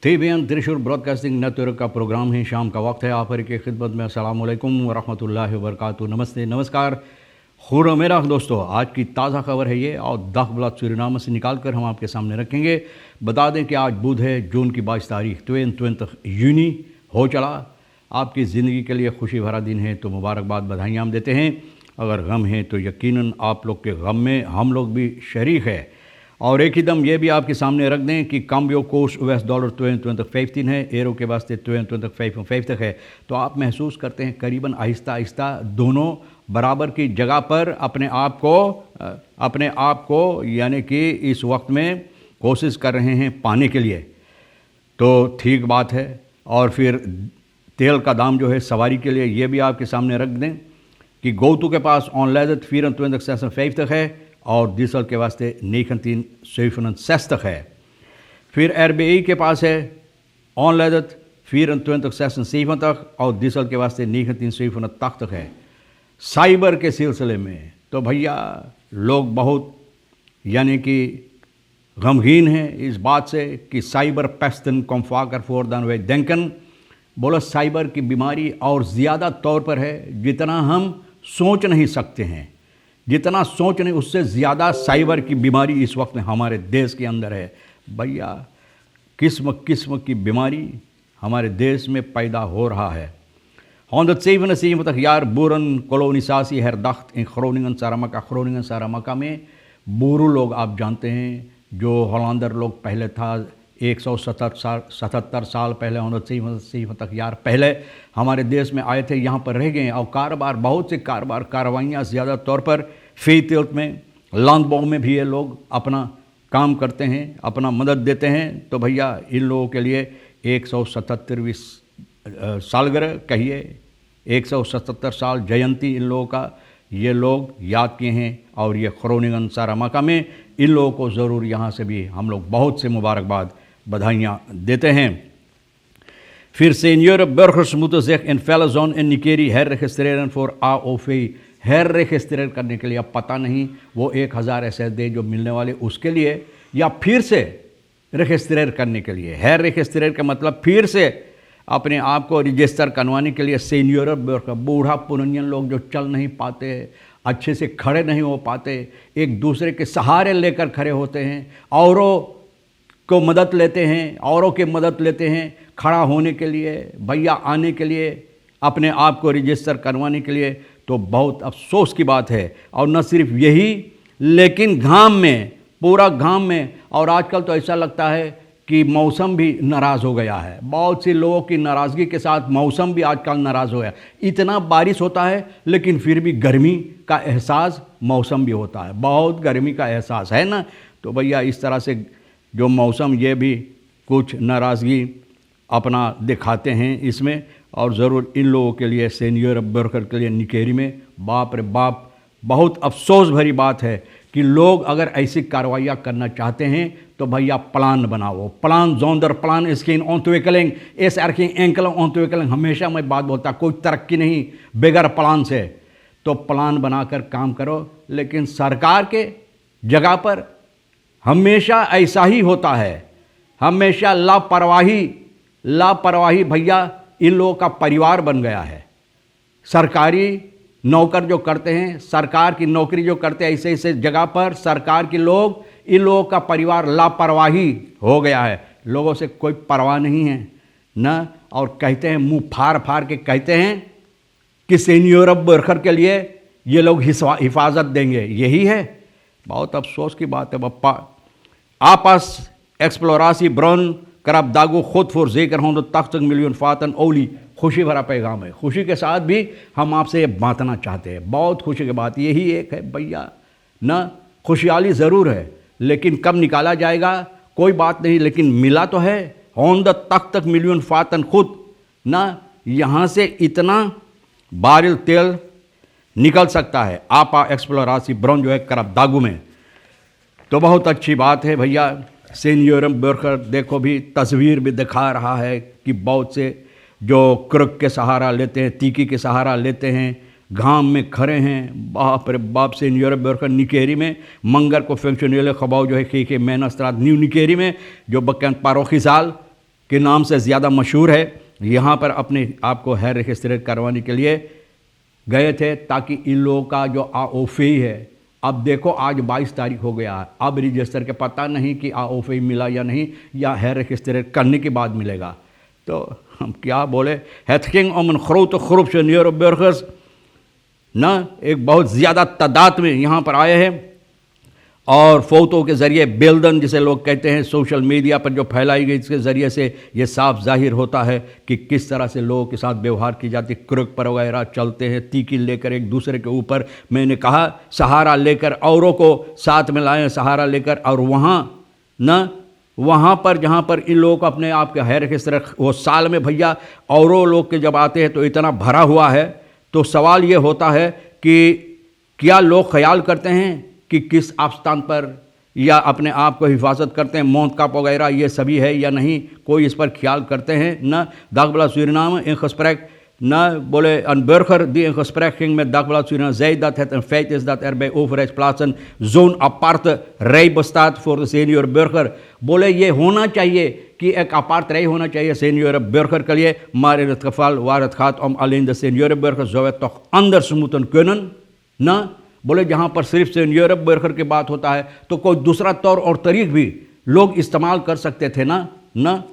TVN Thrissur broadcasting network का programme है। शाम का वक्त है। आप हर की खिदमत में अस्सलाम वालेकुम व रहमतुल्लाहि व बरकातुहू। नमस्ते, नमस्कार, खुर मेरा दोस्तों। आज की ताज़ा खबर है ये, और दाखबला सूरीनाम से निकाल कर हम आपके सामने रखेंगे। बता दें कि आज बुध है, जून की 22 तारीख 22 यूनी हो चला। आपकी ज़िंदगी के लिए खुशी भरा दिन है, तो मुबारकबाद, बधाइयाँ हम देते हैं। अगर गम है तो यकीनन आप लोग के गम में हम लोग भी शरीक है। और एक ही दम ये भी आपके सामने रख दें कि कम्बियो कोर्स US डॉलर 22.15 है, एरो के वास्ते 22.5 तक है। तो आप महसूस करते हैं करीबन आहिस्ता आहिस्ता दोनों बराबर की जगह पर अपने आप को यानी कि इस वक्त में कोशिश कर रहे हैं पाने के लिए। तो ठीक बात है। और फिर तेल का दाम जो है सवारी के लिए ये भी आपके सामने रख दें कि गोतू के पास ऑनलाइन 24.65 तक है और डीजल के वास्ते 19.67 है। फिर RBI के पास है ऑनलाइन 24.67 तक और डीजल के वास्ते 19.87 तक है। साइबर के सिलसिले में तो भैया लोग बहुत यानी कि गमगीन हैं इस बात से कि साइबर पेस्टन कॉम्फाकर फोर दान वे डेंकन बोला साइबर की बीमारी और ज़्यादा तौर पर है जितना हम सोच नहीं सकते हैं, जितना सोच नहीं उससे ज़्यादा साइबर की बीमारी इस वक्त में हमारे देश के अंदर है। भैया किस्म किस्म की बीमारी हमारे देश में पैदा हो रहा है। 177 jaar boeren kolonisatie herdacht in Groningen Saramaka में बोरू लोग आप जानते हैं, जो होलंदर लोग पहले था 177 साल पहले 177 jaar पहले हमारे देश में आए थे, यहाँ पर रह गए। और कारोबार बहुत से कार्रवाइयाँ ज़्यादा तौर पर फेतिल्त में लैंडबॉग में भी ये लोग अपना काम करते हैं, अपना मदद देते हैं। तो भैया इन लोगों के लिए 177वीं सालगिरह कहिए, 177 साल जयंती इन लोगों का ये लोग याद किए हैं। और ये ग्रोनिंगन सारामाका में इन लोगों को ज़रूर यहाँ से भी हम लोग बहुत से मुबारकबाद, बधाइयाँ देते हैं। फिर senior burgers moeten zich in felle zon in Nikeri herregistreren voor AOV। herregistreren करने के लिए अब पता नहीं वो 1000 SSD जो मिलने वाले उसके लिए या फिर से रजिस्ट्रेट करने के लिए। herregistreren का मतलब फिर से अपने आप को रजिस्टर करवाने के लिए। सीनियर बूढ़ा पुरनियन लोग जो चल नहीं पाते, अच्छे से खड़े नहीं हो पाते, एक दूसरे के सहारे लेकर खड़े होते हैं, औरों को मदद लेते हैं, औरों की मदद लेते हैं खड़ा होने के लिए, भैया आने के लिए, अपने आप को रजिस्टर करवाने के लिए। तो बहुत अफसोस की बात है। और न सिर्फ यही, लेकिन गांव में, पूरा गांव में, और आजकल तो ऐसा लगता है कि मौसम भी नाराज़ हो गया है। बहुत से लोगों की नाराज़गी के साथ मौसम भी आजकल नाराज़ हो गया। इतना बारिश होता है लेकिन फिर भी गर्मी का एहसास मौसम भी होता है, बहुत गर्मी का एहसास है ना। तो भैया इस तरह से जो मौसम ये भी कुछ नाराज़गी अपना दिखाते हैं इसमें। और ज़रूर इन लोगों के लिए, सीनियर वर्कर के लिए निकेरी में बाप रे बाप बहुत अफसोस भरी बात है कि लोग अगर ऐसी कार्रवाइयाँ करना चाहते हैं तो भैया प्लान बनाओ, प्लान जोंदर प्लान स्कीन ontwikkeling इस अर्किंग एंकल ontwikkeling। हमेशा मैं बात बोलता, कोई तरक्की नहीं बगैर प्लान से। तो प्लान बनाकर काम करो, लेकिन सरकार के जगह पर हमेशा ऐसा ही होता है, हमेशा लापरवाही भैया इन लोगों का परिवार बन गया है। सरकारी नौकर जो करते हैं, सरकार की नौकरी जो करते हैं, ऐसे ऐसे जगह पर सरकार के लोग, इन लोगों का परिवार लापरवाही हो गया है। लोगों से कोई परवाह नहीं है ना। और कहते हैं, मुंह फाड़ के कहते हैं कि सीनियर वर्कर के लिए ये लोग हिफाजत देंगे। यही है, बहुत अफसोस की बात है बप्पा। आपस एक्सप्लोरासी ब्रॉन करब दागो खुद फॉर जेकर 180 मिलियन फातन ओली। खुशी भरा पैगाम है, खुशी के साथ भी हम आपसे ये बांटना चाहते हैं। बहुत खुशी की बात यही एक है भैया ना। खुशहाली ज़रूर है, लेकिन कब निकाला जाएगा कोई बात नहीं, लेकिन मिला तो है। 180 मिलियन फातन खुद ना, यहाँ से इतना बारिल तेल निकल सकता है। आपा एक्सप्लोरासी ब्रॉन जो है करब दागू में। तो बहुत अच्छी बात है भैया। सीनियर वर्कर देखो भी तस्वीर भी दिखा रहा है कि बहुत से जो क्रुक के सहारा लेते हैं, तीकी के सहारा लेते हैं, घाम में खड़े हैं। बाप रे बाप। सीनियर वर्कर निकेरी में मंगर को फंक्शनल खबाव जो है के मेन अस्त्रात न्यू निकेरी में जो बकन पारोखी साल के नाम से ज़्यादा मशहूर है, यहाँ पर अपने आप को है रजिस्ट्रेट करवाने के लिए गए थे ताकि इन लोगों का जो AOFI है, अब देखो आज 22 तारीख हो गया है, अब रजिस्टर के पता नहीं कि AOFI मिला या नहीं, या है रजिस्ट्रेट करने के बाद मिलेगा। तो हम क्या बोले, het ging om een grote groep senioren burgers ना, एक बहुत ज़्यादा तादाद में यहाँ पर आए हैं और फ़ोटो के ज़रिए बेलदन जिसे लोग कहते हैं सोशल मीडिया पर जो फैलाई गई, इसके ज़रिए से ये साफ जाहिर होता है कि किस तरह से लोगों के साथ व्यवहार की जाती, क्रुक पर वगैरह चलते हैं, तीखी लेकर एक दूसरे के ऊपर। मैंने कहा सहारा लेकर औरों को साथ में लाएं, सहारा लेकर, और वहाँ पर जहाँ पर इन लोगों को अपने आप के हैर किस तरह, वो साल में भैया औरों लोग के जब आते हैं तो इतना भरा हुआ है, तो सवाल ये होता है कि क्या लोग ख्याल करते हैं कि किस स्थान पर या अपने आप को हिफाजत करते हैं, मौत का वगैरह ये सभी है या नहीं, कोई इस पर ख्याल करते हैं न। Dagblad Suriname in gesprek na bolle een burger die in gesprek ging met Dagblad Suriname zei dat het een feit is dat er bij overheidsplaatsen zo'n aparte rij bestaat voor de senior burger। बोले ये होना चाहिए कि एक apart रij होना चाहिए senior burger के लिए, maar in het geval waar het gaat om alleen de senior burger zou het toch anders moeten kunnen ना। बोले जहाँ पर सिर्फ senior burger की बात होता है तो कोई दूसरा तौर और तरीक़ भी लोग इस्तेमाल कर सकते थे ना।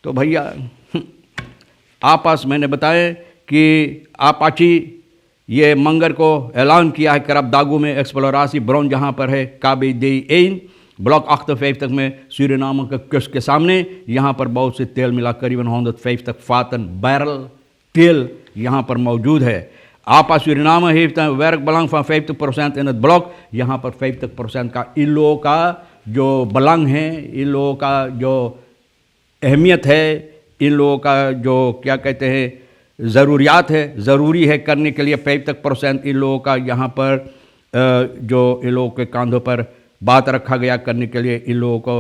तो भैया आपस मैंने बताया कि आपाची ये मंगर को ऐलान किया है करबदागू में एक्सप्लोरासी ब्राउन जहाँ पर है काबी दे एन ब्लॉक 58 में सूरीनाम के कस्ट के सामने, यहाँ पर बहुत से तेल मिला, करीबन 150 फातन बैरल तेल यहाँ पर मौजूद है। आपा Suriname heeft een werkbelang van 50% in het blok, यहाँ पर 50% का इन लोगों का जो belang है, इन लोगों का जो अहमियत है, इन लोगों का जो क्या कहते हैं ज़रूरियात है, ज़रूरी है करने के लिए 50% इन लोगों का यहाँ पर जो इन लोगों के कांधों पर बात रखा गया करने के लिए, इन लोगों को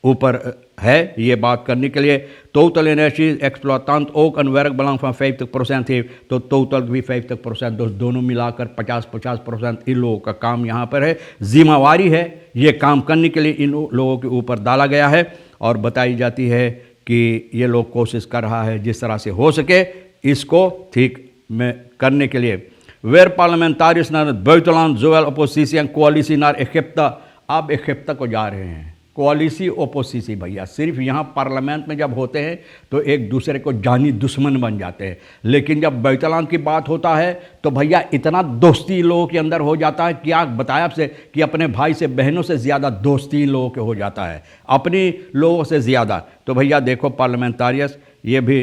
ऊपर है ये बात करने के लिए। Total energie exploitant ook een werkbelang van 50% heeft, तो टोटल भी 50%, दोनों मिलाकर 50% इन लोगों का काम यहाँ पर है, जिम्मेवारी है, ये काम करने के लिए इन लोगों के ऊपर डाला गया है। और बताई जाती है कि ये लोग कोशिश कर रहा है जिस तरह से हो सके इसको ठीक में करने के लिए। Weer parlementariërs naar het buitenland, zowel oppositie en coalitie naar Egypte। अब इजिप्ट को जा रहे हैं, कोaliसी ओपोजिसी भैया, सिर्फ यहाँ पार्लियामेंट में जब होते हैं तो एक दूसरे को जानी दुश्मन बन जाते हैं, लेकिन जब बैतलान की बात होता है तो भैया इतना दोस्ती लोगों के अंदर हो जाता है, क्या बताया आपसे कि अपने भाई से बहनों से ज़्यादा दोस्ती इन लोगों के हो जाता है, अपनी लोगों से ज़्यादा। तो भैया देखो पार्लियामेंटारियस ये भी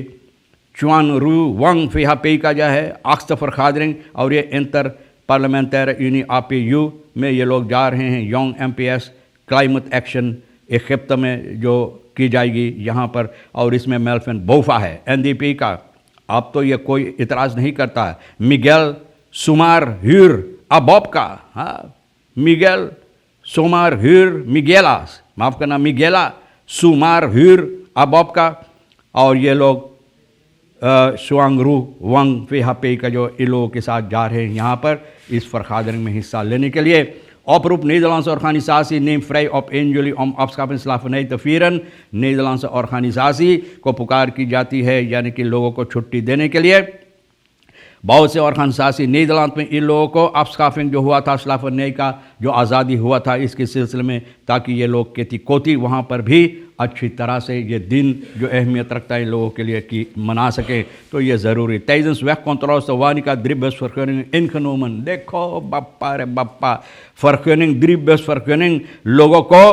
चुआन रू वंग फिहापी का जो है अक्स फरखादरिंग, और ये इंटर पार्लियामेंटर यूनी APU में ये लोग जा रहे हैं। Young MPS climate action Egypt में जो की जाएगी यहाँ पर, और इसमें मेल्फिन बोफा है NDP का। अब तो ये कोई इतराज़ नहीं करता है। मिगेल सुमार ह्यूर अबॉब का, हाँ मिगेल सुमार ह्यूर मिगेलास, माफ़ करना मिगेला सुमार ह्यूर अबॉब का, और ये लोग शुआंगरू वंग फिहापी का जो इन लोगों के साथ जा रहे हैं यहाँ पर इस फरखादरिंग में हिस्सा लेने के लिए। Oproep Nederlandse organisatie neemt vrij op 1 juli om afschaffing slavernij te vieren। Nederlandse organisatie को पुकार की जाती है यानी कि लोगों को छुट्टी देने के लिए। बहुत से ऑर्गेनाइजेशन नीदरलैंड में इन लोगों को अपस्काफिंग जो हुआ था, स्लाफरनी का जो आज़ादी हुआ था इसके सिलसिले में, ताकि ये लोग केती कोती वहाँ पर भी अच्छी तरह से ये दिन जो अहमियत रखता है इन लोगों के लिए कि मना सकें, तो ये ज़रूरी। Tijdens wegcontroles de Wanica 3-busvergunningen ingenomen। देखो बप्पा रे बप्पा, vergunning 3-busvergunning लोगों को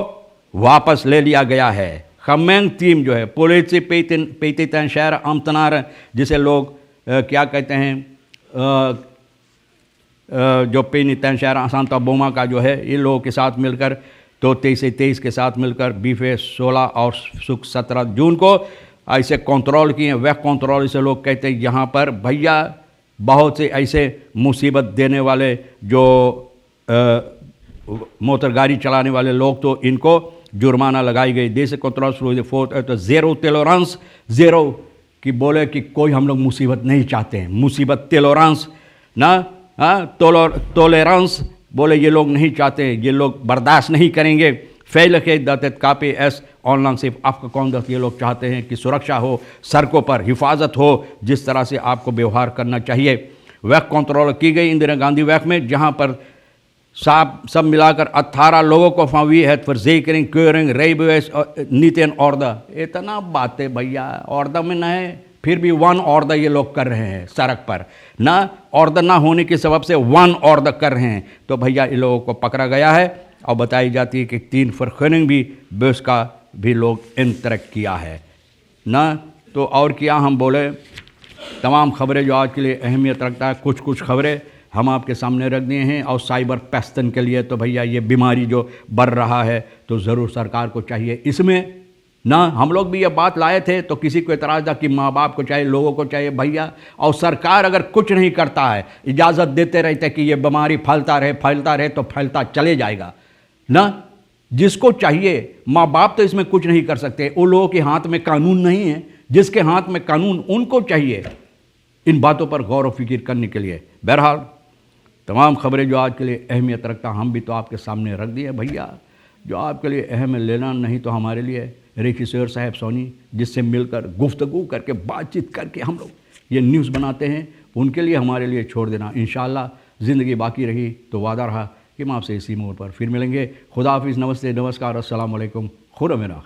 वापस ले लिया गया है। खमेंग टीम जो है पुलिस पेटिशनर अम्तनार जिसे लोग क्या कहते हैं जो पेनिटेंशियर सांता बोमा का जो है इन लोगों के साथ मिलकर तो 23 के साथ मिलकर बीफे 16 और 17 जून को ऐसे कंट्रोल किए। वह कंट्रोल इसे लोग कहते हैं। यहाँ पर भैया बहुत से ऐसे मुसीबत देने वाले जो मोटर गाड़ी चलाने वाले लोग तो इनको जुर्माना लगाई गई। देश कंट्रोल शुरू तो ज़ीरो टॉलरेंस, ज़ीरो कि बोले कि कोई हम लोग मुसीबत नहीं चाहते हैं, मुसीबत टॉलरेंस ना, टॉलरेंस बोले ये लोग नहीं चाहते हैं, ये लोग बर्दाश्त नहीं करेंगे। Veiligheid dat het KPS onlangs heeft afgekondigd. ये लोग चाहते हैं कि सुरक्षा हो, सड़कों पर हिफाजत हो, जिस तरह से आपको व्यवहार करना चाहिए। वैक कंट्रोल की गई इंदिरा गांधी वैक में, जहां पर सब मिलाकर 18 लोगों को फांवी है verzekering, keuring, rijbewijs, niet in orde। इतना बातें भैया, ऑर्डर में न है, फिर भी वन ऑर्डर ये लोग कर रहे हैं सड़क पर, ना ऑर्डर ना होने के सबब से वन ऑर्डर कर रहे हैं। तो भैया इन लोगों को पकड़ा गया है और बताई जाती है कि 3 फरखनिंग भी बस का भी लोग इंतरक किया है ना। तो और क्या हम बोले, तमाम खबरें जो आज के लिए अहमियत रखता है, कुछ कुछ खबरें हम आपके सामने रख दिए हैं। और साइबर पेस्टन के लिए तो भैया ये बीमारी जो बढ़ रहा है, तो ज़रूर सरकार को चाहिए इसमें ना। हम लोग भी ये बात लाए थे तो किसी को एतराज़ था कि माँ बाप को चाहिए, लोगों को चाहिए भैया, और सरकार अगर कुछ नहीं करता है, इजाज़त देते रहते कि ये बीमारी फैलता रहे तो फैलता चले जाएगा ना। जिसको चाहिए, माँ बाप तो इसमें कुछ नहीं कर सकते, उन लोगों के हाथ में कानून नहीं है, जिसके हाथ में कानून उनको चाहिए इन बातों पर गौर व फिक्र करने के लिए। बहरहाल तमाम खबरें जो आज के लिए अहमियत रखता हम भी तो आपके सामने रख दिए भैया। जो आपके लिए अहम है लेना, नहीं तो हमारे लिए रेखीश्वर साहब सोनी, जिससे मिलकर गुफ्तगू करके बातचीत करके हम लोग ये न्यूज़ बनाते हैं, उनके लिए हमारे लिए छोड़ देना। इंशाअल्लाह ज़िंदगी बाकी रही तो वादा रहा कि हम आपसे इसी मोड़ पर फिर मिलेंगे। खुदा हाफिज़, नमस्ते, नमस्कार, अस्सलाम वालेकुम, खुदा मेरा।